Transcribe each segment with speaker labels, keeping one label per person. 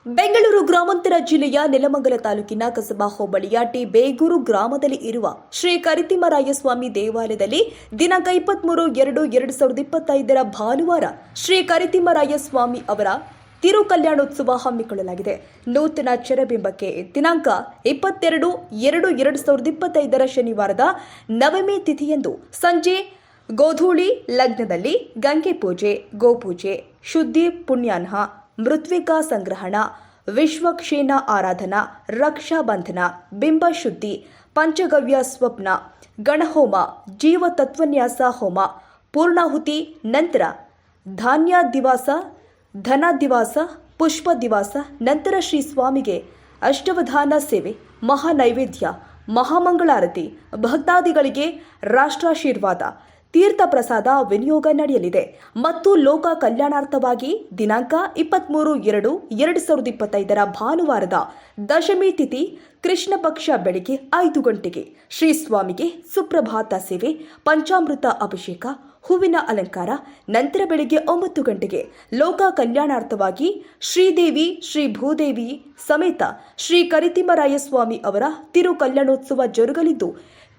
Speaker 1: ಬೆಂಗಳೂರು ಗ್ರಾಮಾಂತರ ಜಿಲ್ಲೆಯ ನೆಲಮಂಗಲ ತಾಲೂಕಿನ ಕಸಬಾ ಹೋಬಳಿಯ ಟಿ ಬೇಗೂರು ಗ್ರಾಮದಲ್ಲಿ ಇರುವ ಶ್ರೀ ಕರಿತಿಮ್ಮರಾಯಸ್ವಾಮಿ ದೇವಾಲಯದಲ್ಲಿ ದಿನಾಂಕ 23/2/2025 ಭಾನುವಾರ ಶ್ರೀ ಕರಿತಿಮ್ಮರಾಯಸ್ವಾಮಿ ಅವರ ತಿರು ಕಲ್ಯಾಣೋತ್ಸವ ಹಮ್ಮಿಕೊಳ್ಳಲಾಗಿದೆ. ನೂತನ ಚರಬಿಂಬಕ್ಕೆ ದಿನಾಂಕ 22/2/2025 ಶನಿವಾರದ ನವಮಿ ತಿಥಿಯಂದು ಸಂಜೆ ಗೋಧೂಳಿ ಲಗ್ನದಲ್ಲಿ ಗಂಗೆ ಪೂಜೆ, ಗೋಪೂಜೆ, ಶುದ್ಧಿ ಪುಣ್ಯಾನ್ಹ, ಮೃತ್ವಿಕಾ ಸಂಗ್ರಹಣ, ವಿಶ್ವಕ್ಷೇನ ಆರಾಧನಾ, ರಕ್ಷಾಬಂಧನ, ಬಿಂಬ ಶುದ್ಧಿ, ಪಂಚಗವ್ಯ ಸ್ವಪ್ನ, ಗಣಹೋಮ, ಜೀವ ತತ್ವನ್ಯಾಸ ಹೋಮ, ಪೂರ್ಣಾಹುತಿ ನಂತರ ಧಾನ್ಯಾದಿವಾಸ, ಧನಾದಿವಾಸ, ಪುಷ್ಪ ದಿವಾಸ ನಂತರ ಶ್ರೀ ಸ್ವಾಮಿಗೆ ಅಷ್ಟವಧಾನ ಸೇವೆ, ಮಹಾನೈವೇದ್ಯ, ಮಹಾಮಂಗಳಾರತಿ, ಭಕ್ತಾದಿಗಳಿಗೆ ರಾಷ್ಟ್ರಾಶೀರ್ವಾದ, ತೀರ್ಥ ಪ್ರಸಾದ ವಿನಿಯೋಗ ನಡೆಯಲಿದೆ ಮತ್ತು ಲೋಕ ಕಲ್ಯಾಣಾರ್ಥವಾಗಿ ದಿನಾಂಕ 23/2/2025 ಭಾನುವಾರದ ದಶಮಿ ತಿಥಿ ಕೃಷ್ಣ ಪಕ್ಷ ಬೆಳಿಗ್ಗೆ 5 ಗಂಟೆಗೆ ಶ್ರೀ ಸ್ವಾಮಿಗೆ ಸುಪ್ರಭಾತ ಸೇವೆ, ಪಂಚಾಮೃತ ಅಭಿಷೇಕ, ಹೂವಿನ ಅಲಂಕಾರ, ನಂತರ ಬೆಳಿಗ್ಗೆ 9 ಗಂಟೆಗೆ ಲೋಕ ಕಲ್ಯಾಣಾರ್ಥವಾಗಿ ಶ್ರೀದೇವಿ ಶ್ರೀ ಭೂದೇವಿ ಸಮೇತ ಶ್ರೀ ಕರಿತಿಮ್ಮರಾಯಸ್ವಾಮಿ ಅವರ ತಿರು ಕಲ್ಯಾಣೋತ್ಸವ ಜರುಗಲಿದ್ದು,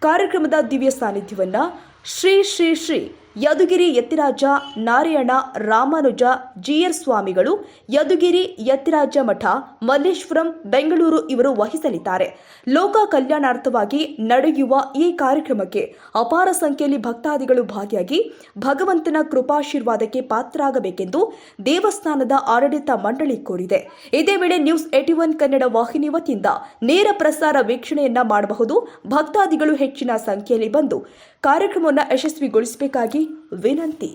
Speaker 1: ಕಾರ್ಯಕ್ರಮದ ದಿವ್ಯ ಸಾನ್ನಿಧ್ಯವನ್ನು ಶ್ರೀ ಶ್ರೀ ಶ್ರೀ ಯದುಗಿರಿ ಯತಿರಾಜ ನಾರಾಯಣ ರಾಮಾನುಜ ಜಿಯರ್ ಸ್ವಾಮಿಗಳು, ಯದುಗಿರಿ ಯತಿರಾಜ ಮಠ, ಮಲ್ಲೇಶ್ವರಂ, ಬೆಂಗಳೂರು ಇವರು ವಹಿಸಲಿದ್ದಾರೆ. ಲೋಕ ಕಲ್ಯಾಣಾರ್ಥವಾಗಿ ನಡೆಯುವ ಈ ಕಾರ್ಯಕ್ರಮಕ್ಕೆ ಅಪಾರ ಸಂಖ್ಯೆಯಲ್ಲಿ ಭಕ್ತಾದಿಗಳು ಭಾಗಿಯಾಗಿ ಭಗವಂತನ ಕೃಪಾಶೀರ್ವಾದಕ್ಕೆ ಪಾತ್ರರಾಗಬೇಕೆಂದು ದೇವಸ್ಥಾನದ ಆಡಳಿತ ಮಂಡಳಿ ಕೋರಿದೆ. ಇದೇ ವೇಳೆ ನ್ಯೂಸ್ 81 ಕನ್ನಡ ವಾಹಿನಿ ವತಿಯಿಂದ ನೇರ ಪ್ರಸಾರ ವೀಕ್ಷಣೆಯನ್ನ ಮಾಡಬಹುದು. ಭಕ್ತಾದಿಗಳು ಹೆಚ್ಚಿನ ಸಂಖ್ಯೆಯಲ್ಲಿ ಬಂದು ಕಾರ್ಯಕ್ರಮವನ್ನು ಯಶಸ್ವಿಗೊಳಿಸಬೇಕಾಗಿ ವಿನಂತಿ.